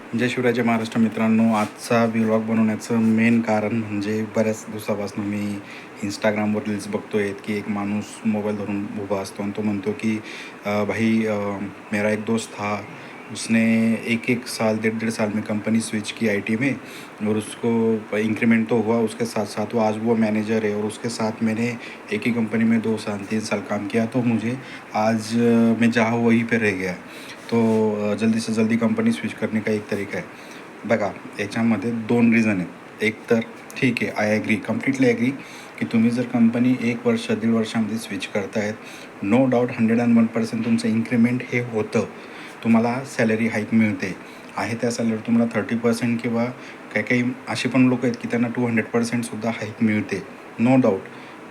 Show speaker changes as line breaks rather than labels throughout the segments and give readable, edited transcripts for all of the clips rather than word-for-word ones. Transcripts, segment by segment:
जय शिवराय, जय महाराष्ट्र. मित्रांनो, आजचा व्लॉग बनवण्याचं मेन कारण म्हणजे बऱ्याच दिवसापासून मी इंस्टाग्रामवर रील्स बघतो आहे की एक माणूस मोबाईल धरून उभा असतो आणि तो म्हणतो की भाई, मेरा एक दोस्त था, उसने एक एक साल 1.5 साल में कंपनी स्विच की आईटी में, और उसको इंक्रीमेंट तो हुआ, उसके साथ साथ वो आज वो मैनेजर है, और उसके साथ मैंने एक ही कंपनी में 2 साल 3 साल काम किया, तो मुझे आज मैं जहाँ वहीं पे रह गया. तो जल्दी से जल्दी कंपनी स्विच करने का एक तरीका आहे. बघा, याच्यामध्ये 2 रिझन आहेत. एक तर ठीक आहे, आय ॲग्री, कम्प्लिटली ॲग्री की तुम्ही जर कंपनी 1 वर्ष 1.5 वर्षामध्ये स्विच करतायत, नो डाऊट 101% तुमचं इन्क्रिमेंट हे होतं. तुम्हाला सॅलरी हाईक मिळते आहे. त्या सॅलरी तुम्हाला 30% किंवा काही काही असे पण लोक आहेत की त्यांना 200%सुद्धा हाईक मिळते, नो डाऊट.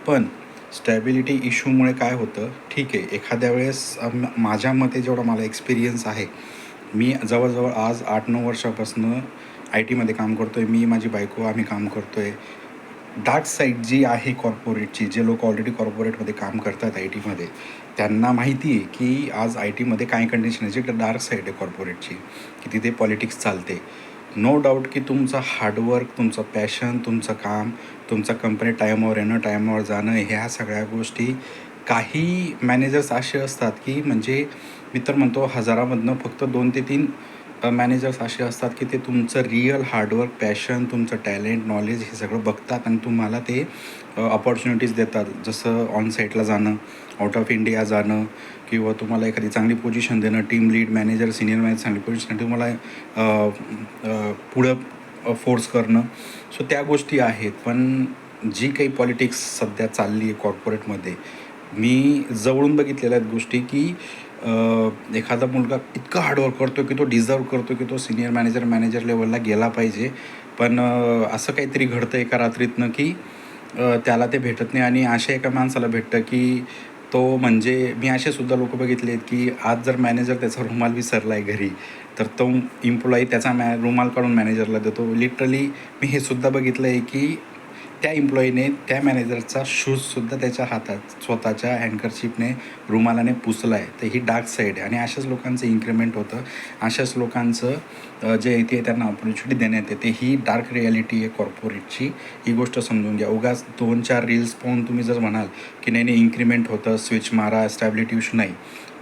पण स्टॅबिलिटी इश्यूमुळे काय होतं, ठीक आहे, एखाद्या वेळेस माझ्या मते जेवढा मला एक्सपिरियन्स आहे, मी जवळजवळ आज 8-9 वर्षापासून आय टीमध्ये काम करतो आहे. मी, माझी बायको, आम्ही काम करतो आहे. डार्क साईड जी आहे कॉर्पोरेटची, जे लोक ऑलरेडी कॉर्पोरेटमध्ये काम करतात आय टीमध्ये, त्यांना माहिती आहे की आज आय टीमध्ये काय कंडिशन आहे. जे डार्क साईड आहे कॉर्पोरेटची, की तिथे पॉलिटिक्स चालते. नो डाऊट की तुमचं हार्डवर्क, तुमचं पॅशन, तुमचं काम, तुमचा कंपनी टाईमावर येणं, टाईमावर जाणं, ह्या सगळ्या गोष्टी, काही मॅनेजर्स असे असतात की म्हणजे मी तर म्हणतो हजारामधनं फक्त 2 ते 3 मॅनेजर्स असे असतात की ते तुमचं रिअल हार्डवर्क, पॅशन, तुमचं टॅलेंट, नॉलेज हे सगळं बघतात आणि तुम्हाला ते अपॉर्च्युनिटीज देतात. जसं ऑन साईटला जाणं, आउट ऑफ इंडिया जाणं, किंवा तुम्हाला एखादी चांगली पोझिशन देणं, team lead, manager, senior manager चांगली पोझिशन तुम्हाला पुढं फोर्स करणं. सो त्या गोष्टी आहेत. पण जी काही पॉलिटिक्स सध्या चालली आहे कॉर्पोरेटमध्ये, मी जवळून बघितलेल्या आहेत गोष्टी की एखादा मुलगा इतका हार्डवर्क करतो की तो डिझर्व करतो की तो सिनियर मॅनेजर लेवलला गेला पाहिजे. पण असं काहीतरी घडतं एका रात्रीतनं की त्याला ते भेटत नाही. आणि अशा एका माणसाला भेटतं की तो, म्हणजे मी असेसुद्धा लोकं बघितले आहेत की आज जर मॅनेजर त्याचा रुमाल विसरला आहे घरी, तर तो एम्प्लॉई त्याचा रुमाल काढून मॅनेजरला देतो. लिटरली मी हे सुद्धा बघितलं आहे की त्या एम्प्लॉईने त्या मॅनेजरचा शूजसुद्धा त्याच्या हातात स्वतःच्या हँडकरशिपने, रुमालाने पुसला आहे. तर ही डार्क साईड आहे आणि अशाच लोकांचं इन्क्रिमेंट होतं. अशाच लोकांचं जे इथे त्यांना ऑपॉर्च्युनिटी देण्यात येते. ही डार्क रिॲलिटी आहे कॉर्पोरेटची. ही गोष्ट समजून घ्या. उगाच 2-4 रील्स पाहून तुम्ही जर म्हणाल की नाही नाही इन्क्रिमेंट होतं, स्विच मारा, स्टॅबिलिटी इश्यू, नाही.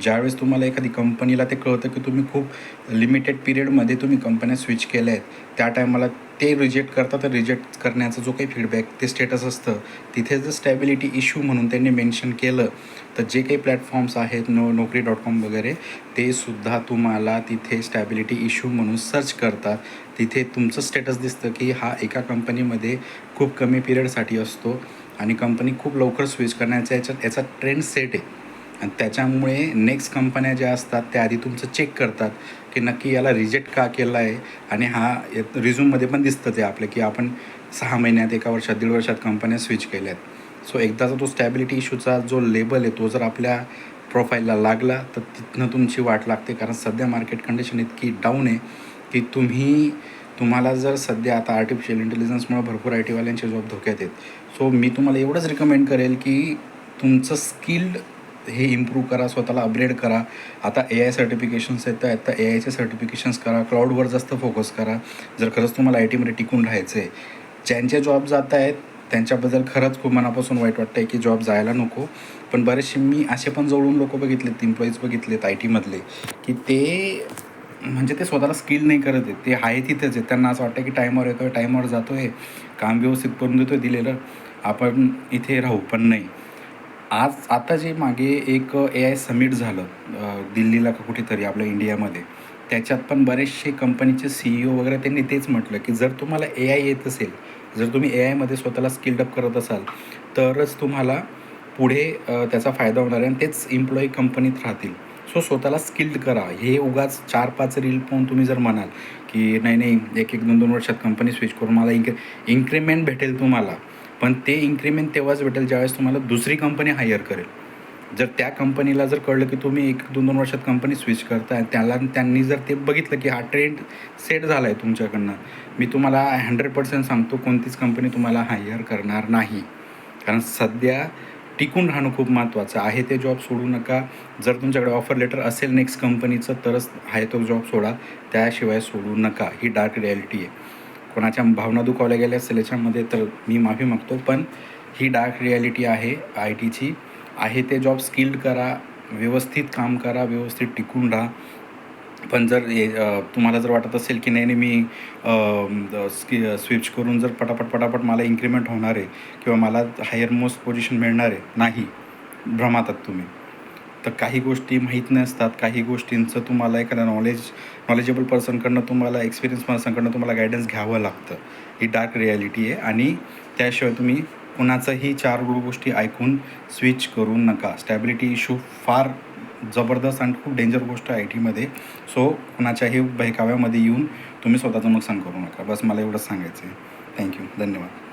ज्यावेळेस तुम्हाला एखादी कंपनीला ते कळतं की तुम्ही खूप लिमिटेड पिरियडमध्ये तुम्ही कंपन्या स्विच केल्या आहेत, त्या टायमाला ते रिजेक्ट करतात. तर रिजेक्ट करण्याचा जो काही फीडबॅक, ते स्टेटस असतं, तिथे जर स्टॅबिलिटी इश्यू म्हणून त्यांनी मेन्शन केलं, तर जे काही प्लॅटफॉर्म्स आहेत, Naukri.com वगैरे, ते सुद्धा तुम्हाला तिथे स्टॅबिलिटी इश्यू म्हणून सर्च करतात. तिथे तुमचं स्टेटस दिसतं की हा एका कंपनीमध्ये खूप कमी पिरियडसाठी असतो आणि कंपनी खूप लवकर स्विच करण्याचा याचा ट्रेंड सेट आहे. आणि त्याच्यामुळे नेक्स्ट कंपन्या ज्या असतात त्या आधी तुमचं चेक करतात की नक्की याला रिजेक्ट का केला आहे. आणि हा रिझ्यूममध्ये पण दिसतं ते आपलं की आपण 6 महिन्यात, 1 वर्षात, 1.5 वर्षात कंपन्या स्विच केल्या आहेत. सो एकदाचा तो स्टॅबिलिटी इश्यूचा जो लेबल आहे तो जर आपल्या प्रोफाईलला लागला तर तिथनं तुमची वाट लागते. कारण सध्या मार्केट कंडिशन इतकी डाऊन आहे की तुम्हाला जर सध्या आता आर्टिफिशियल इंटेलिजन्समुळे भरपूर आय टीवाल्यांचे जॉब धोक्यात आहेत. सो मी तुम्हाला एवढंच रिकमेंड करेल की तुमचं स्किल्ड हे इम्प्रूव्ह करा, स्वतःला अपग्रेड करा. आता AI सर्टिफिकेशन्स आहेत, तर आता AIचे सर्टिफिकेशन्स करा, क्लाउडवर जास्त फोकस करा. जर खरंच तुम्हाला आय टीमध्ये टिकून राहायचं आहे. ज्यांचे जॉब जात आहेत त्यांच्याबद्दल खरंच खूप मनापासून वाईट वाटतं आहे की जॉब जायला नको. पण बरेचसे मी असे पण जवळून लोकं बघितलेत, एम्प्लॉईज बघितलेत आय टीमधले, की ते म्हणजे ते स्वतःला स्किल नाही करत आहेत. ते आहे तिथेच आहेत. त्यांना असं वाटतं की टाईमवर येतो आहे, टाईमवर जातो आहे, काम व्यवस्थित करून देतो आहे दिलेलं, आपण इथे राहू. पण नाही. आता जे मागे एक AI समिट झालं दिल्लीला का कुठेतरी आपल्या इंडियामध्ये, त्याच्यात पण बरेचसे कंपनीचे CEO वगैरे त्यांनी तेच म्हटलं की जर तुम्हाला AI येत असेल, जर तुम्ही AIमध्ये स्वतःला स्किल्ड अप करत असाल, तरच तुम्हाला पुढे त्याचा फायदा होणार आहे आणि तेच एम्प्लॉई कंपनीत राहतील. सो स्वतःला स्किल्ड करा. हे उगाच 4-5 रील पाहून तुम्ही जर म्हणाल की नाही नाही 1-1, 2-2 वर्षात कंपनी स्विच करून मला इन्क्रिमेंट भेटेल तुम्हाला, पण ते इन्क्रिमेंट तेव्हाच भेटेल ज्यावेळेस तुम्हाला दुसरी कंपनी हायर करेल. जर त्या कंपनीला जर कळलं की तुम्ही 1-2 वर्षात कंपनी स्विच करताय, त्यांनी जर ते बघितलं की हा ट्रेंड सेट झाला आहे तुमच्याकडनं, मी तुम्हाला 100% सांगतो कोणतीच कंपनी तुम्हाला हायर करणार नाही. कारण सध्या टिकून राहणं खूप महत्त्वाचं आहे. ते जॉब सोडू नका. जर तुमच्याकडे ऑफर लेटर असेल नेक्स्ट कंपनीचं तरच आहे तो जॉब सोडा, त्याशिवाय सोडू नका. ही डार्क रिॲलिटी आहे. कोणाच्या भावना दुखावल्या गेल्या असेल याच्यामध्ये तर मी माफी मागतो, पण ही डार्क रिॲलिटी आहे आय टीची. आहे ते जॉब स्किल्ड करा, व्यवस्थित काम करा, व्यवस्थित टिकून राहा. पण जर तुम्हाला जर वाटत असेल की नाही मी स्विच करून जर पटापट मला इन्क्रिमेंट होणार आहे किंवा मला हायर मोस्ट पोझिशन मिळणार आहे, नाही, भ्रमात आहात तुम्ही. तर काही गोष्टी माहीत नसतात, काही गोष्टींचं तुम्हाला एखाद्या नॉलेजेबल पर्सनकडनं, तुम्हाला एक्सपिरियन्स पर्सनकडनं तुम्हाला गायडन्स घ्यावं लागतं. ही डार्क रिॲलिटी आहे आणि त्याशिवाय तुम्ही कुणाचंही 4 गोष्टी ऐकून स्विच करू नका. स्टॅबिलिटी इश्यू फार जबरदस्त आणि खूप डेंजर गोष्ट आहे आय टीमध्ये. सो कुणाच्याही बहकाव्यामध्ये येऊन तुम्ही स्वतःचं नुकसान करू नका. बस मला एवढंच सांगायचं आहे. थँक्यू. धन्यवाद.